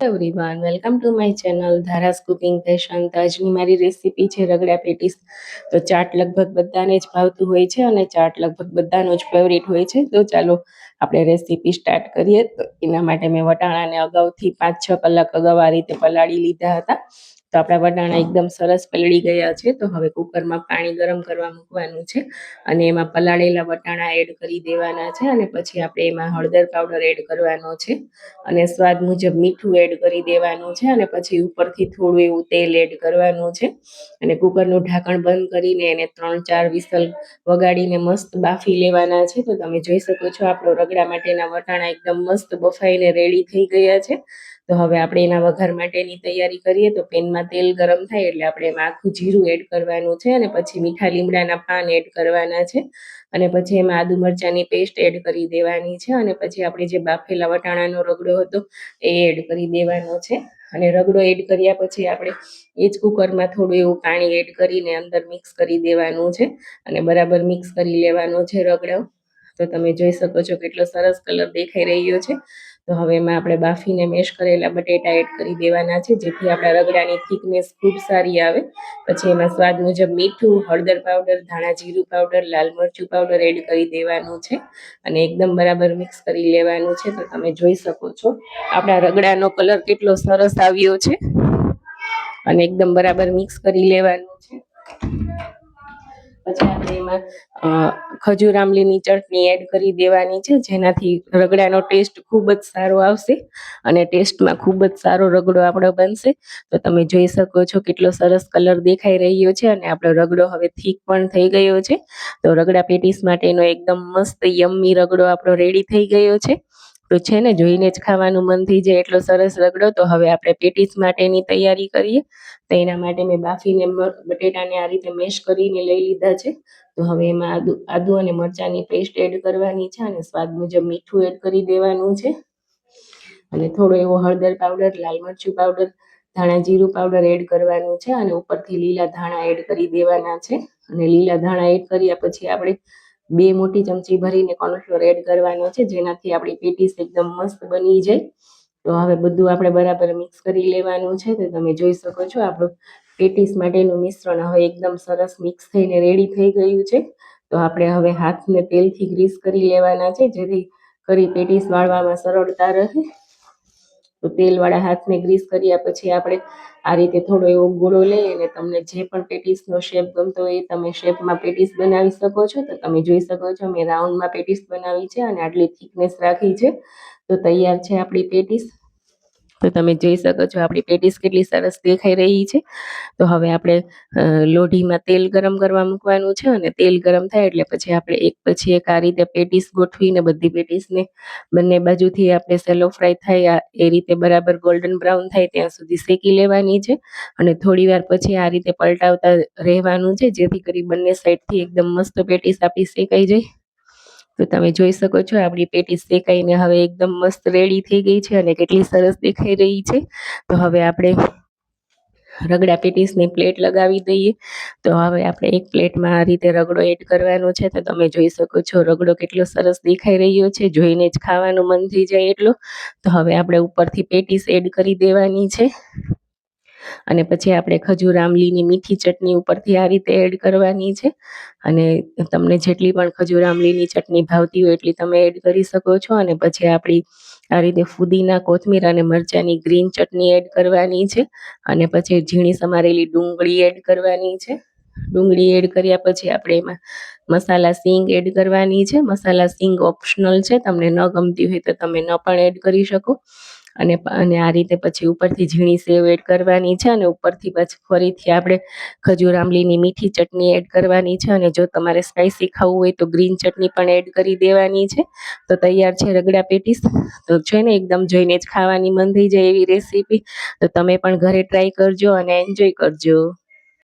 Everyone welcome to my channel Dhara's cooking passion. તો આજની મારી રેસીપી છે રગડા પેટીસ. તો ચાટ લગભગ બધાને જ ભાવતું હોય છે અને ચાટ લગભગ બધાનો જ ફેવરિટ હોય છે. તો ચાલો આપણે રેસીપી સ્ટાર્ટ કરીએ. તો એના માટે મેં વટાણાને અગાઉથી 5-6 કલાક અગાઉ આ રીતે પલાળી લીધા હતા. તો આપણા વટાણા એકદમ સરસ પલળી ગયા છે. તો હવે કુકરમાં પાણી ગરમ કરવા મૂકવાનું છે અને એમાં પલાળેલા વટાણા એડ કરી દેવાના છે. અને પછી આપણે એમાં હળદર પાવડર એડ કરવાનો છે અને સ્વાદ મુજબ મીઠું એડ કરી દેવાનું છે અને પછી ઉપરથી થોડું એવું તેલ એડ કરવાનું છે અને કુકરનું ઢાંકણ બંધ કરીને એને 3-4 વિસલ વગાડીને મસ્ત બાફી લેવાના છે. તો તમે જોઈ શકો છો આપણો રગડા માટેના વટાણા એકદમ મસ્ત બફાઈને રેડી થઈ ગયા છે. તો હવે આપણે એના વઘાર માટેની તૈયારી કરીએ. તો પેનમાં તેલ ગરમ થાય એટલે આપણે એમાં આખું જીરું એડ કરવાનું છે અને પછી મીઠા લીમડાના પાન એડ કરવાના છે અને પછી એમાં આદુ મરચાંની પેસ્ટ એડ કરી દેવાની છે અને પછી આપણે જે બાફેલા વટાણાનો રગડો હતો એ એડ કરી દેવાનો છે. અને રગડો એડ કર્યા પછી આપણે એ જ કુકરમાં થોડું એવું પાણી એડ કરીને અંદર મિક્સ કરી દેવાનું છે અને બરાબર મિક્સ કરી લેવાનો છે રગડો. તો તમે જોઈ શકો છો કેટલો સરસ કલર દેખાઈ રહ્યો છે. તો હવે એમાં આપણે બાફીને મેશ કરેલા બટેટા એડ કરી દેવાના છે જેથી આપણા રગડાની થિકનેસ ખૂબ સારી આવે. પછી એમાં સ્વાદ મુજબ મીઠું, હળદર પાવડર, ધાણા જીરું પાવડર, લાલ મરચું પાવડર એડ કરી દેવાનું છે અને એકદમ બરાબર મિક્સ કરી લેવાનું છે. તો તમે જોઈ શકો છો આપણા રગડાનો કલર કેટલો સરસ આવ્યો છે અને એકદમ બરાબર મિક્સ કરી લેવાનું છે. પછી આપણે એમાં ખજૂર આમલીની ચટણી એડ કરી દેવાની છે જેનાથી રગડાનો ટેસ્ટ ખૂબ જ સારો આવશે અને ટેસ્ટમાં ખૂબ જ સારો રગડો આપણો બનશે. તો તમે જોઈ શકો છો કેટલો સરસ કલર દેખાઈ રહ્યો છે અને આપણો રગડો હવે થીક પણ થઈ ગયો છે. તો રગડા પેટીસ માટેનો એકદમ મસ્ત યમ્મી રગડો આપણો રેડી થઈ ગયો છે. તો છે ને જોઈને જ ખાવાનું મન થઈ જાય એટલો સરસ રગડો. તો હવે આપણે પેટીસ માટેની તૈયારી કરીએ. તો એના માટે મેં બાફીને બટેટાને આ રીતે મેશ કરીને લઈ લીધા છે. તો હવે એમાં આદુ અને મરચાંની પેસ્ટ એડ કરવાની છે અને સ્વાદ મુજબ મીઠું એડ કરી દેવાનું છે અને થોડો એવો હળદર પાવડર, લાલ મરચું પાવડર, ધાણા જીરું પાવડર એડ કરવાનું છે અને ઉપરથી લીલા ધાણા એડ કરી દેવાના છે. અને લીલા ધાણા એડ કર્યા પછી આપણે 2 મોટી ચમચી ભરીને કોર્નફ્લોર એડ કરવાનો છે જેનાથી આપણી પેટીસ એકદમ મસ્ત બની જાય. તો હવે બધું આપણે બરાબર મિક્સ કરી લેવાનું છે. તો તમે જોઈ શકો છો આપણું પેટીસ માટેનું મિશ્રણ હવે એકદમ સરસ મિક્સ થઈને રેડી થઈ ગયું છે. તો આપણે હવે હાથને તેલથી ગ્રીસ કરી લેવાના છે જેથી કરી પેટીસ વાળવામાં સરળતા રહે. તો તેલવાળા હાથને ગ્રીસ કર્યા પછી આપણે આ રીતે થોડો એવો ગોળો લઈ અને તમને જે પણ પેટીસનો શેપ ગમતો હોય એ તમે શેપમાં પેટીસ બનાવી શકો છો. તો તમે જોઈ શકો છો મેં રાઉન્ડમાં પેટીસ બનાવી છે અને આટલી થિકનેસ રાખી છે. તો તૈયાર છે આપણી પેટીસ. તો તમે જોઈ શકો છો આપણી પેટીસ કેટલી સરસ દેખાઈ રહી છે. તો હવે આપણે લોઢીમાં તેલ ગરમ કરવા મૂકવાનું છે અને તેલ ગરમ થાય એટલે પછી આપણે એક પછી એક આ રીતે પેટીસ ગોઠવીને બધી પેટીસને બંને બાજુથી આપણે સેલો ફ્રાય થાય એ રીતે બરાબર ગોલ્ડન બ્રાઉન થાય ત્યાં સુધી શેકી લેવાની છે અને થોડી વાર પછી આ રીતે પલટાવતા રહેવાનું છે જેથી કરી બંને સાઈડથી એકદમ મસ્ત પેટીસ આપણી શેકાઈ જાય. તો તમે જોઈ શકો છો આપણી પેટીસ શેકાઈને હવે એકદમ મસ્ત રેડી થઈ ગઈ છે અને કેટલી સરસ દેખાઈ રહી છે. તો હવે આપણે રગડા પેટીસની પ્લેટ લગાવી દઈએ. તો હવે આપણે એક પ્લેટમાં આ રીતે રગડો એડ કરવાનો છે. તો તમે જોઈ શકો છો રગડો કેટલો સરસ દેખાઈ રહ્યો છે, જોઈને જ ખાવાનું મન થઈ જાય એટલો. તો હવે આપણે ઉપરથી પેટીસ એડ કરી દેવાની છે અને પછી આપણે ખજૂર આમલીની મીઠી ચટણી ઉપરથી આ રીતે એડ કરવાની છે અને તમને જેટલી પણ ખજૂર આમલીની ચટણી ભાવતી હોય એટલી તમે એડ કરી શકો છો. અને પછી આપણી આ રીતે ફુદીના, કોથમીર અને મરચાંની ગ્રીન ચટણી એડ કરવાની છે અને પછી ઝીણી સમારેલી ડુંગળી એડ કરવાની છે. ડુંગળી એડ કર્યા પછી આપણે એમાં મસાલા સિંગ એડ કરવાની છે. મસાલા સિંગ ઓપ્શનલ છે, તમને ન ગમતી હોય તો તમે ન પણ એડ કરી શકો. અને આ રીતે પછી ઉપરથી ઝીણી સેવ એડ કરવાની છે અને ઉપરથી પછી ફરીથી આપણે ખજૂર આમલીની મીઠી ચટણી એડ કરવાની છે અને જો તમારે સ્પાઇસી ખાવું હોય તો ગ્રીન ચટણી પણ એડ કરી દેવાની છે. તો તૈયાર છે રગડા પેટીસ. તો છે ને એકદમ જોઈને જ ખાવાની મન થઈ જાય એવી રેસીપી. તો તમે પણ ઘરે ટ્રાય કરજો અને એન્જોય કરજો.